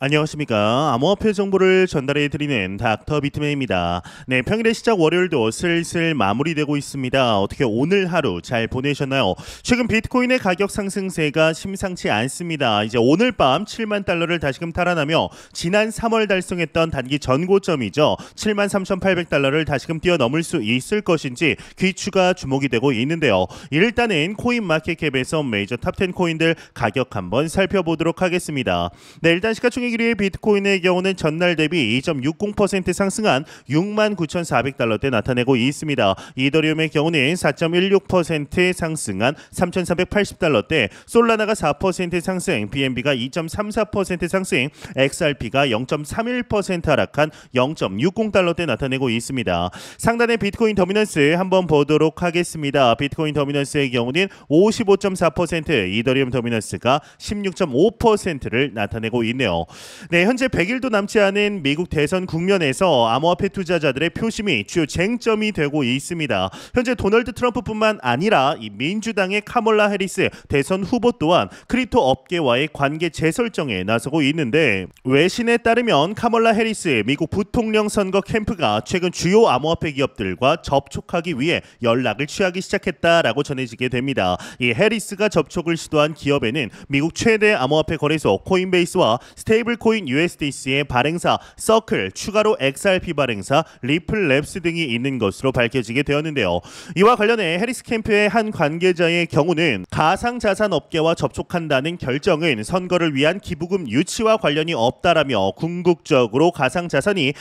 안녕하십니까. 암호화폐 정보를 전달해 드리는 닥터 비트맨입니다. 네, 평일의 시작 월요일도 슬슬 마무리되고 있습니다. 어떻게 오늘 하루 잘 보내셨나요? 최근 비트코인의 가격 상승세가 심상치 않습니다. 이제 오늘 밤 7만 달러를 다시금 탈환하며 지난 3월 달성했던 단기 전고점이죠. 73,800달러를 다시금 뛰어넘을 수 있을 것인지 귀추가 주목이 되고 있는데요. 일단은 코인마켓캡에서 메이저 탑10 코인들 가격 한번 살펴보도록 하겠습니다. 네, 일단 시가총액 1위의 비트코인의 경우는 전날 대비 2.60% 상승한 69,400달러대 나타내고 있습니다. 이더리움의 경우는 4.16% 상승한 3,480달러대, 솔라나가 4% 상승, BNB가 2.34% 상승, XRP가 0.31% 하락한 0.60달러대 나타내고 있습니다. 상단의 비트코인 더미넌스 한번 보도록 하겠습니다. 비트코인 더미넌스의 경우는 55.4%, 이더리움 더미넌스가 16.5%를 나타내고 있네요. 네, 현재 100일도 남지 않은 미국 대선 국면에서 암호화폐 투자자들의 표심이 주요 쟁점이 되고 있습니다. 현재 도널드 트럼프뿐만 아니라 이 민주당의 카멀라 해리스 대선 후보 또한 크립토 업계와의 관계 재설정에 나서고 있는데, 외신에 따르면 카멀라 해리스 미국 부통령 선거 캠프가 최근 주요 암호화폐 기업들과 접촉하기 위해 연락을 취하기 시작했다라고 전해지게 됩니다. 이 해리스가 접촉을 시도한 기업에는 미국 최대 암호화폐 거래소 코인베이스와 스테이블코인 USDC의 발행사 서클, 추가로 XRP 발행사 리플랩스 등이 있는 것으로 밝혀지게 되었는데요. 이와 관련해 해리스 캠프의 한 관계자의 경우는 가상자산 업계와 접촉한다는 결정은 선거를 위한 기부금 유치와 관련이 없다라며, 궁극적으로 가상자산이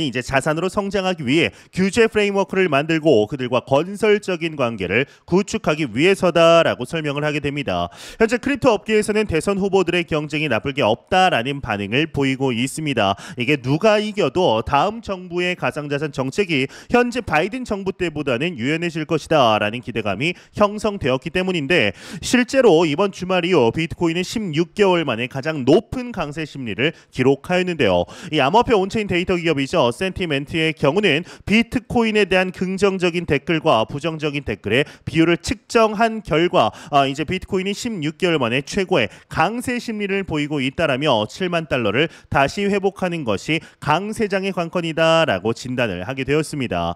이제 자산으로 성장하기 위해 규제 프레임워크를 만들고 그들과 건설적인 관계를 구축하기 위해서다라고 설명을 하게 됩니다. 현재 크립토 업계에서는 대선 후보들의 경쟁이 나쁠 게 없다라는 반응을 보이고 있습니다. 이게 누가 이겨도 다음 정부의 가상자산 정책이 현재 바이든 정부 때보다는 유연해질 것이다 라는 기대감이 형성되었기 때문인데, 실제로 이번 주말 이후 비트코인은 16개월 만에 가장 높은 강세 심리를 기록하였는데요. 이 암호화폐 온체인 데이터 기업이죠, 센티멘트의 경우는 비트코인에 대한 긍정적인 댓글과 부정적인 댓글의 비율을 측정한 결과 이제 비트코인이 16개월 만에 최고의 강세 심리를 보이고 있다라며 7만 달러를 다시 회복하는 것이 강세장의 관건이다라고 진단을 하게 되었습니다.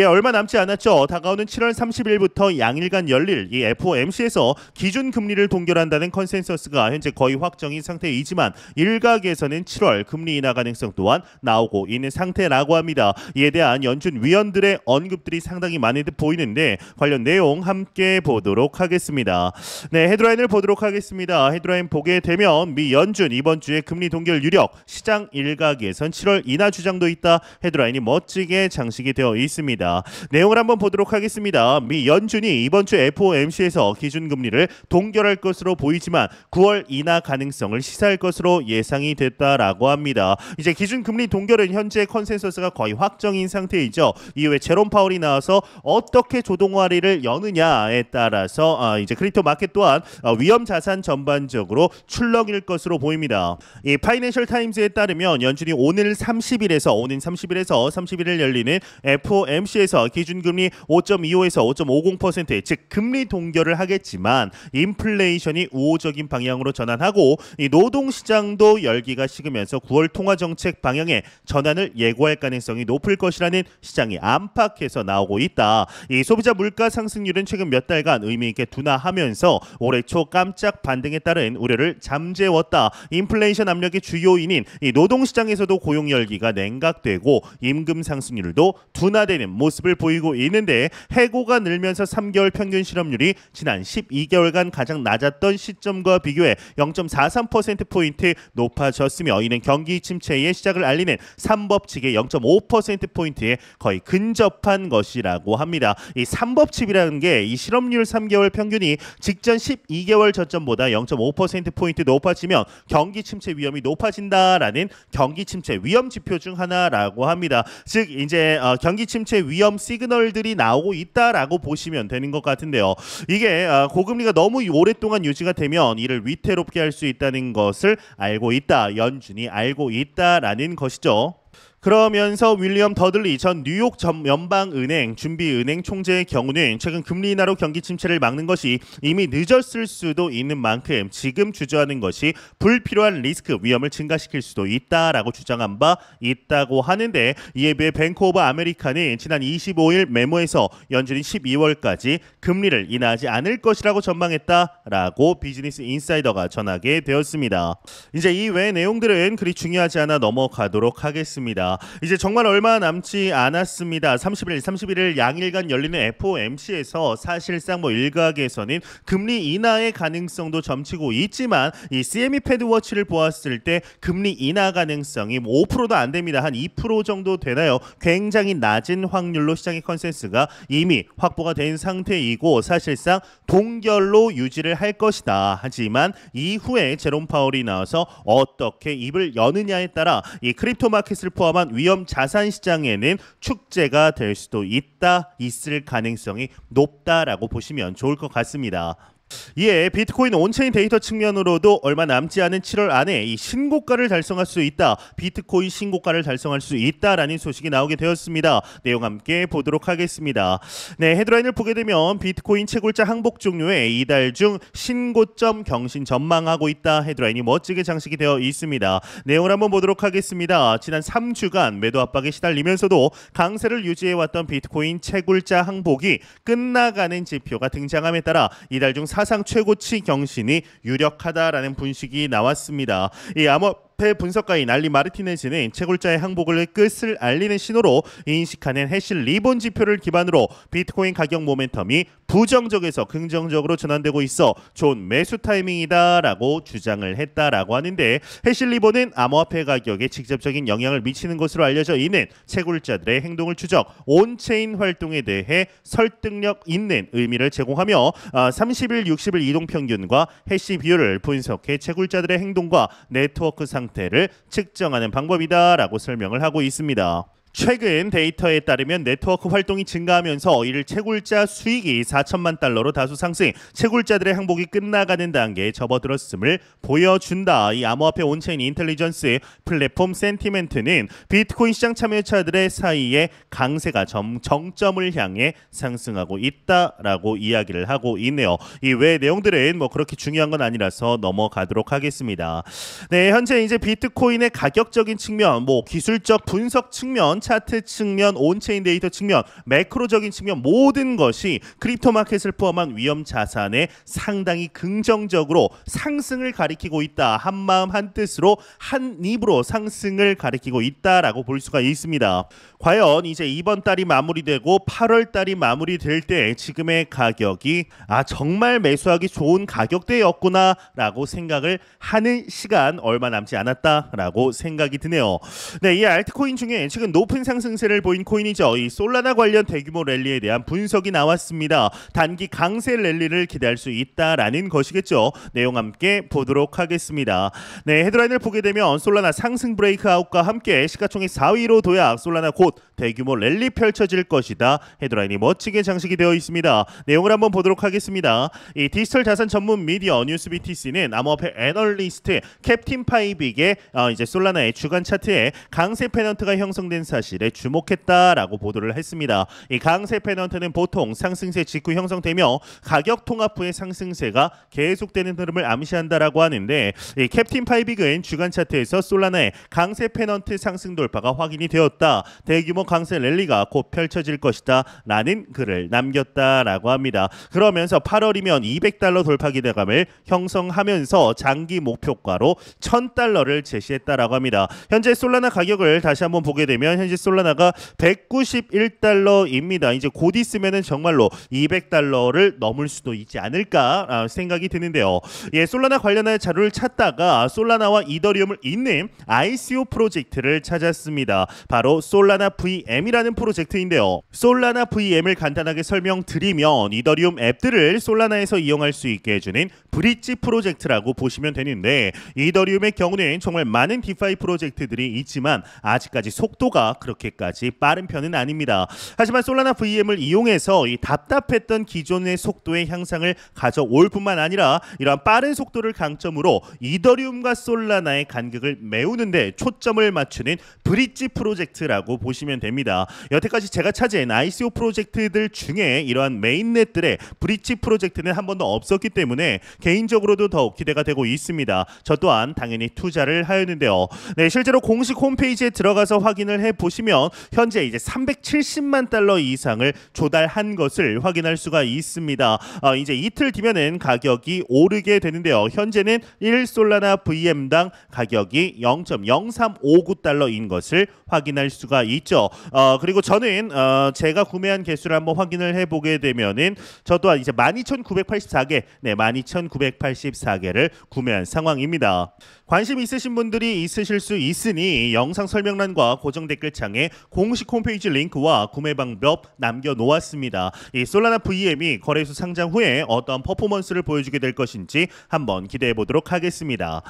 얼마 남지 않았죠. 다가오는 7월 30일부터 양일간 열릴 이 FOMC에서 기준 금리를 동결한다는 컨센서스가 현재 거의 확정인 상태이지만, 일각에서는 7월 금리 인하 가능성 또한 나오고 있는 상태라고 합니다. 이에 대한 연준 위원들의 언급들이 상당히 많은 듯 보이는데, 관련 내용 함께 보도록 하겠습니다. 네, 헤드라인을 보도록 하겠습니다. 헤드라인 보게 되면 미 연준 이번 주에 금리 동결 유력, 시장 일각에선 7월 인하 주장도 있다. 헤드라인이 멋지게 장식이 되어 있습니다. 내용을 한번 보도록 하겠습니다. 미 연준이 이번 주 FOMC에서 기준금리를 동결할 것으로 보이지만 9월 인하 가능성을 시사할 것으로 예상이 됐다라고 합니다. 이제 기준금리 동결은 현재 컨센서스가 거의 확정인 상태이죠. 이후에 제롬 파월이 나와서 어떻게 조동아리를 여느냐에 따라서 이제 크립토 마켓 또한 위험 자산 전반적으로 출렁일 것으로 보입니다. 이 파이낸셜 타임즈에 따르면 연준이 오는 30일에서 30일을 열리는 FOMC에서 기준금리 5.25에서 5.50%, 즉 금리 동결을 하겠지만 인플레이션이 우호적인 방향으로 전환하고 이 노동시장도 열기가 식으면서 9월 통화정책 방향의 전환을 예고할 가능성이 높을 것이라는 시장이 안팎에서 나오고 있다. 이 소비자 물가 상승률은 최근 몇 달간 의미있게 둔화하면서 올해 초 깜짝 반등에 따른 우려를 잠재웠다. 인플레이션 압력의 주요인인 이 노동시장에서도 고용 열기가 냉각되고 임금 상승률도 둔화되는 모습을 보이고 있는데, 해고가 늘면서 3개월 평균 실업률이 지난 12개월간 가장 낮았던 시점과 비교해 0.43%포인트 높아졌으며, 이는 경기 침체의 시작을 알리는 3법칙의 0.5%포인트에 거의 근접한 것이라고 합니다. 이 3법칙이라는 게 이 실업률 3개월 평균이 직전 12개월 저점보다 0.5%포인트 높아지면 경기 침체 위험이 높아진다라는 경기 침체 위험 지표 중 하나라고 합니다. 즉 이제 경기 침체 위험 시그널들이 나오고 있다라고 보시면 되는 것 같은데요. 이게 고금리가 너무 오랫동안 유지가 되면 이를 위태롭게 할 수 있다는 것을 알고 있다. 연준이 알고 있다라는 것이죠. 그러면서 윌리엄 더들리 전 뉴욕 연방은행 준비은행 총재의 경우는 최근 금리 인하로 경기 침체를 막는 것이 이미 늦었을 수도 있는 만큼 지금 주저하는 것이 불필요한 리스크 위험을 증가시킬 수도 있다라고 주장한 바 있다고 하는데, 이에 비해 뱅크 오브 아메리카는 지난 25일 메모에서 연준이 12월까지 금리를 인하하지 않을 것이라고 전망했다라고 비즈니스 인사이더가 전하게 되었습니다. 이제 이 외의 내용들은 그리 중요하지 않아 넘어가도록 하겠습니다. 이제 정말 얼마 남지 않았습니다. 30일, 31일 양일간 열리는 FOMC에서 사실상 일각에서는 금리 인하의 가능성도 점치고 있지만 이 CME 패드워치를 보았을 때 금리 인하 가능성이 5%도 안 됩니다. 한 2% 정도 되나요? 굉장히 낮은 확률로 시장의 컨센서스가 이미 확보가 된 상태이고 사실상 동결로 유지를 할 것이다. 하지만 이후에 제롬 파월이 나와서 어떻게 입을 여느냐에 따라 이 크립토 마켓을 포함한 위험 자산 시장에는 축제가 될 수도 있을 가능성이 높다라고 보시면 좋을 것 같습니다. 이에 비트코인 온체인 데이터 측면으로도 얼마 남지 않은 7월 안에 이 신고가를 달성할 수 있다. 비트코인 신고가를 달성할 수 있다라는 소식이 나오게 되었습니다. 내용 함께 보도록 하겠습니다. 네, 헤드라인을 보게 되면 비트코인 채굴자 항복 종료에 이달 중 신고점 경신 전망하고 있다. 헤드라인이 멋지게 장식이 되어 있습니다. 내용을 한번 보도록 하겠습니다. 지난 3주간 매도 압박에 시달리면서도 강세를 유지해왔던 비트코인 채굴자 항복이 끝나가는 지표가 등장함에 따라 이달 중 사상 최고치 경신이 유력하다라는 분식이 나왔습니다. 이 암호화폐 분석가인 알리 마르티네즈는 채굴자의 항복을 끝을 알리는 신호로 인식하는 해시 리본 지표를 기반으로 비트코인 가격 모멘텀이 부정적에서 긍정적으로 전환되고 있어 좋은 매수 타이밍이다라고 주장을 했다라고 하는데, 해시 리본은 암호화폐 가격에 직접적인 영향을 미치는 것으로 알려져 있는 채굴자들의 행동을 추적, 온체인 활동에 대해 설득력 있는 의미를 제공하며 30일, 60일 이동 평균과 해시 비율을 분석해 채굴자들의 행동과 네트워크 상태를 측정하는 방법이다라고 설명을 하고 있습니다. 최근 데이터에 따르면 네트워크 활동이 증가하면서 이를 채굴자 수익이 4천만 달러로 다수 상승, 채굴자들의 항복이 끝나가는 단계에 접어들었음을 보여준다. 이 암호화폐 온체인 인텔리전스 플랫폼 센티멘트는 비트코인 시장 참여자들의 사이에 강세가 정점을 향해 상승하고 있다라고 이야기를 하고 있네요. 이 외의 내용들은 그렇게 중요한 건 아니라서 넘어가도록 하겠습니다. 네, 현재 이제 비트코인의 가격적인 측면, 기술적 분석 측면, 차트 측면, 온체인 데이터 측면, 매크로적인 측면 모든 것이 크립토 마켓을 포함한 위험 자산에 상당히 긍정적으로 상승을 가리키고 있다. 한마음 한뜻으로 한 입으로 상승을 가리키고 있다라고 볼 수가 있습니다. 과연 이제 이번 달이 마무리되고 8월 달이 마무리될 때 지금의 가격이 정말 매수하기 좋은 가격대였구나라고 생각을 하는 시간 얼마 남지 않았다라고 생각이 드네요. 네, 이 알트코인 중에 최근 높은 상승세를 보인 코인이죠. 이 솔라나 관련 대규모 랠리에 대한 분석이 나왔습니다. 단기 강세 랠리를 기대할 수 있다라는 것이겠죠. 내용 함께 보도록 하겠습니다. 네, 헤드라인을 보게 되면 솔라나 상승 브레이크아웃과 함께 시가총액 4위로 도약, 솔라나 곧 대규모 랠리 펼쳐질 것이다. 헤드라인이 멋지게 장식이 되어 있습니다. 내용을 한번 보도록 하겠습니다. 이 디지털 자산 전문 미디어 뉴스 BTC는 암호화폐 애널리스트 캡틴 파이빅의 이제 솔라나의 주간 차트에 강세 페넌트가 형성된 사실에 주목했다라고 보도를 했습니다. 이 강세 페넌트는 보통 상승세 직후 형성되며 가격 통합 후의 상승세가 계속되는 흐름을 암시한다라고 하는데, 이 캡틴 파이빅은 주간 차트에서 솔라나의 강세 페넌트 상승 돌파가 확인이 되었다. 대규모 강세 랠리가 곧 펼쳐질 것이다 라는 글을 남겼다라고 합니다. 그러면서 8월이면 200달러 돌파 기대감을 형성하면서 장기 목표가로 1000달러를 제시했다라고 합니다. 현재 솔라나 가격을 다시 한번 보게 되면 현재 솔라나가 191달러입니다. 이제 곧 있으면은 정말로 200달러를 넘을 수도 있지 않을까 생각이 드는데요. 예, 솔라나 관련한 자료를 찾다가 솔라나와 이더리움을 잇는 ICO 프로젝트를 찾았습니다. 바로 솔라나 VM이라는 프로젝트인데요. 솔라나 VM을 간단하게 설명드리면 이더리움 앱들을 솔라나에서 이용할 수 있게 해주는 브릿지 프로젝트라고 보시면 되는데, 이더리움의 경우는 정말 많은 디파이 프로젝트들이 있지만 아직까지 속도가 그렇게까지 빠른 편은 아닙니다. 하지만 솔라나 VM을 이용해서 이 답답했던 기존의 속도의 향상을 가져올 뿐만 아니라 이러한 빠른 속도를 강점으로 이더리움과 솔라나의 간극을 메우는데 초점을 맞추는 브릿지 프로젝트라고 보시면 됩니다. 여태까지 제가 찾은 ICO 프로젝트들 중에 이러한 메인넷들의 브릿지 프로젝트는 한 번도 없었기 때문에 개인적으로도 더욱 기대가 되고 있습니다. 저 또한 당연히 투자를 하였는데요. 네, 실제로 공식 홈페이지에 들어가서 확인을 해보시면 현재 이제 370만 달러 이상을 조달한 것을 확인할 수가 있습니다. 이제 이틀 뒤면은 가격이 오르게 되는데요. 현재는 1솔라나 VM당 가격이 0.0359달러인 것을 확인할 수가 있죠. 그리고 저는 제가 구매한 개수를 한번 확인을 해보게 되면은 저 또한 이제 12,984개, 네, 12,984개를 구매한 상황입니다. 관심 있으신 분들이 있으실 수 있으니 영상 설명란과 고정 댓글창에 공식 홈페이지 링크와 구매 방법 남겨놓았습니다. 이 솔라나 VM이 거래소 상장 후에 어떤 퍼포먼스를 보여주게 될 것인지 한번 기대해 보도록 하겠습니다.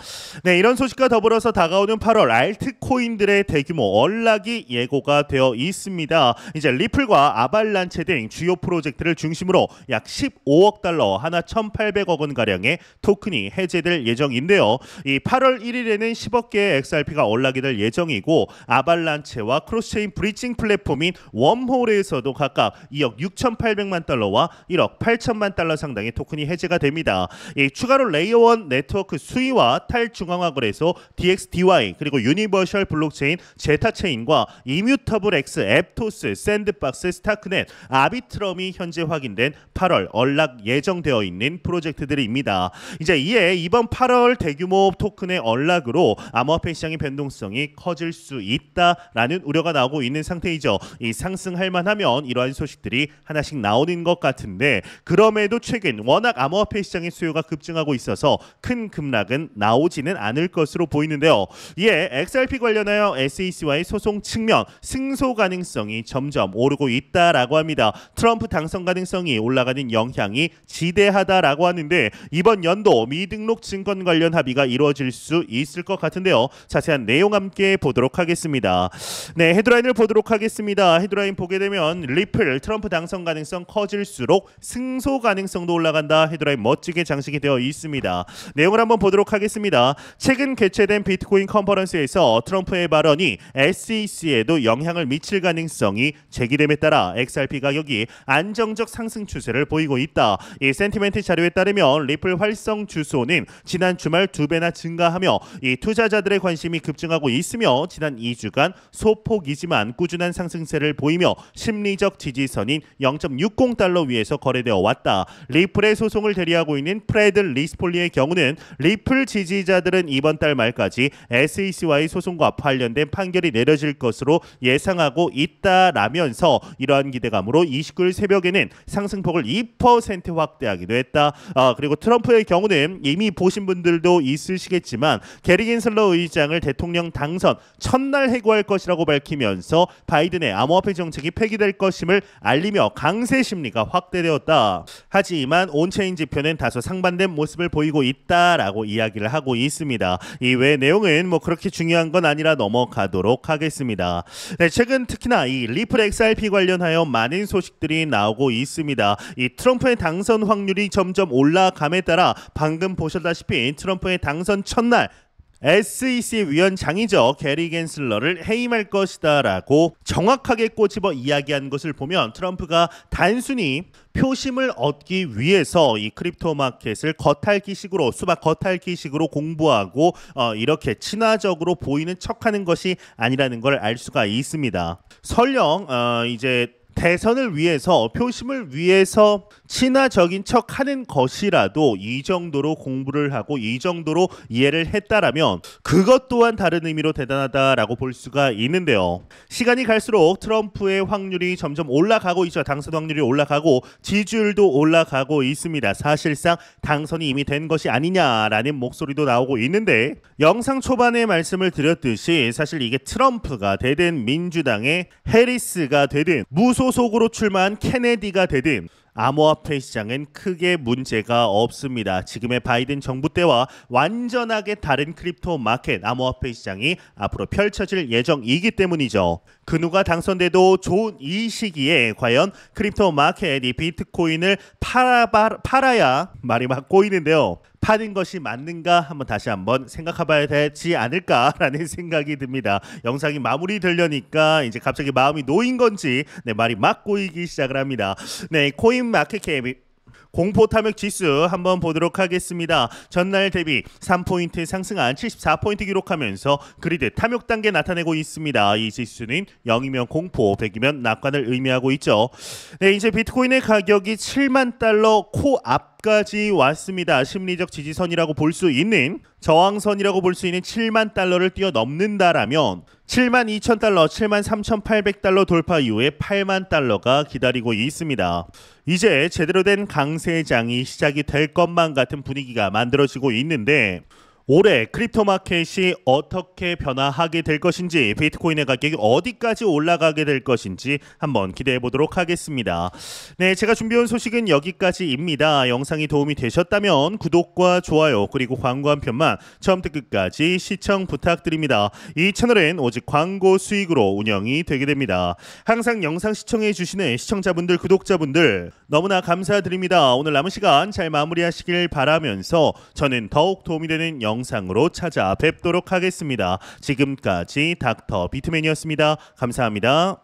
네, 이런 소식과 더불어서 다가오는 8월 알트코인들의 대규모 언락이 예고가 되어 있습니다. 이제 리플과 아발란체 등 주요 프로젝트를 중심으로 약 15억 달러, 하나 1,800억 원 가량의 토큰이 해제될 예정인데요. 이 8월 1일에는 10억 개의 XRP가 언락이 될 예정이고 아발란체와 크로스체인 브리징 플랫폼인 웜홀에서도 각각 2억 6,800만 달러와 1억 8천만 달러 상당의 토큰이 해제가 됩니다. 추가로 레이어 1 네트워크 수위와 탈중앙화 거래소 DXDY 그리고 유니버셜 블록체인 제타체인과 이뮤터블 X, 앱토스, 샌드박스, 스타크넷, 아비트럼이 현재 확인된 8월 언락 예정되어 있는 프로젝트들입니다. 이제 이에 이번 8월 대규모 토큰의 언락으로 암호화폐 시장의 변동성이 커질 수 있다라는 우려가 나오고 있는 상태이죠. 이 상승할 만하면 이러한 소식들이 하나씩 나오는 것 같은데 그럼에도 최근 워낙 암호화폐 시장의 수요가 급증하고 있어서 큰 급락은 나오지는 않을 것으로 보이는데요. 이에 XRP 관련하여 SEC와의 소송 측면 승소 가능성이 점점 오르고 있다라고 합니다. 트럼프 당선 가능성이 올라가는 영향이 지대하다라고 하는데 이번 연도 미등록 증권 관련 합의가 이루어질 수 있을 것 같은데요. 자세한 내용 함께 보도록 하겠습니다. 네, 헤드라인을 보도록 하겠습니다. 헤드라인 보게 되면 리플 트럼프 당선 가능성 커질수록 승소 가능성도 올라간다. 헤드라인 멋지게 장식이 되어 있습니다. 내용을 한번 보도록 하겠습니다. 최근 개최된 비트코인 컨퍼런스에서 트럼프의 발언이 SEC에도 영향을 미칠 가능성이 제기됨에 따라 XRP 가격이 안정적 상승 추세를 보이고 있다. 이 센티멘트 자료에 따르면 리플 활성 주소는 지난 주말 2배나 증가하며 이 투자자들의 관심이 급증하고 있으며 지난 2주간 소폭이지만 꾸준한 상승세를 보이며 심리적 지지선인 0.60달러 위에서 거래되어 왔다. 리플의 소송을 대리하고 있는 프레드 리스폴리의 경우는 리플 지지자들은 이번 달 말까지 SEC와의 소송과 관련된 판결이 내려질 것으로 예상하고 있다라면서 이러한 기대감으로 29일 새벽에는 상승폭을 2% 확대하기도 했다. 그리고 트럼프의 경우는 이미 보신 분들도 있으시겠지만 게리 겐슬러 의장을 대통령 당선 첫날 해고할 것이라고 밝히면서 바이든의 암호화폐 정책이 폐기될 것임을 알리며 강세 심리가 확대되었다. 하지만 온체인 지표는 다소 상반된 모습을 보이고 있다라고 이야기를 하고 있습니다. 이외의 내용은 뭐 그렇게 중요한 건 아니라 넘어가도록 하겠습니다. 네, 최근 특히나 이 리플 XRP 관련하여 많은 소식들이 나오고 있습니다. 이 트럼프의 당선 확률이 점점 올라감에 따라 방금 보셨다시피 트럼프의 당선 첫날 SEC 위원장이죠. 게리 겐슬러를 해임할 것이다 라고 정확하게 꼬집어 이야기한 것을 보면 트럼프가 단순히 표심을 얻기 위해서 이 크립토 마켓을 겉핥기식으로 수박 겉핥기식으로 공부하고 이렇게 친화적으로 보이는 척하는 것이 아니라는 걸 알 수가 있습니다. 설령 이제 대선을 위해서 표심을 위해서 친화적인 척하는 것이라도 이 정도로 공부를 하고 이 정도로 이해를 했다라면 그것 또한 다른 의미로 대단하다라고 볼 수가 있는데요. 시간이 갈수록 트럼프의 확률이 점점 올라가고 있죠. 당선 확률이 올라가고 지지율도 올라가고 있습니다. 사실상 당선이 이미 된 것이 아니냐라는 목소리도 나오고 있는데 영상 초반에 말씀을 드렸듯이 사실 이게 트럼프가 되든 민주당의 해리스가 되든 무소속으로 출마한 케네디가 되든 암호화폐 시장은 크게 문제가 없습니다. 지금의 바이든 정부 때와 완전하게 다른 크립토 마켓 암호화폐 시장이 앞으로 펼쳐질 예정이기 때문이죠. 그 누가 당선돼도 좋은 이 시기에 과연 크립토 마켓이 비트코인을 팔아야 말이 막 꼬이는데요. 파는 것이 맞는가 다시 한번 생각해봐야 되지 않을까라는 생각이 듭니다. 영상이 마무리되려니까 이제 갑자기 마음이 놓인 건지 말이 막 꼬이기 시작을 합니다. 네, 코인 마켓캡 공포 탐욕 지수 한번 보도록 하겠습니다. 전날 대비 3포인트 상승한 74포인트 기록하면서 그리드 탐욕 단계 나타내고 있습니다. 이 지수는 0이면 공포, 100이면 낙관을 의미하고 있죠. 네, 이제 비트코인의 가격이 7만 달러 코앞까지 왔습니다. 심리적 지지선이라고 볼 수 있는 저항선이라고 볼 수 있는 7만 달러를 뛰어넘는다라면 7만 2천 달러, 7만 3,800달러 돌파 이후에 8만 달러가 기다리고 있습니다. 이제 제대로 된 강세장이 시작이 될 것만 같은 분위기가 만들어지고 있는데 올해 크립토 마켓이 어떻게 변화하게 될 것인지, 비트코인의 가격이 어디까지 올라가게 될 것인지 한번 기대해 보도록 하겠습니다. 네, 제가 준비해온 소식은 여기까지입니다. 영상이 도움이 되셨다면 구독과 좋아요 그리고 광고 한 편만 처음부터 끝까지 시청 부탁드립니다. 이 채널은 오직 광고 수익으로 운영이 되게 됩니다. 항상 영상 시청해 주시는 시청자분들, 구독자분들 너무나 감사드립니다. 오늘 남은 시간 잘 마무리하시길 바라면서 저는 더욱 도움이 되는 영상으로 찾아뵙도록 하겠습니다. 지금까지 닥터 비트맨이었습니다. 감사합니다.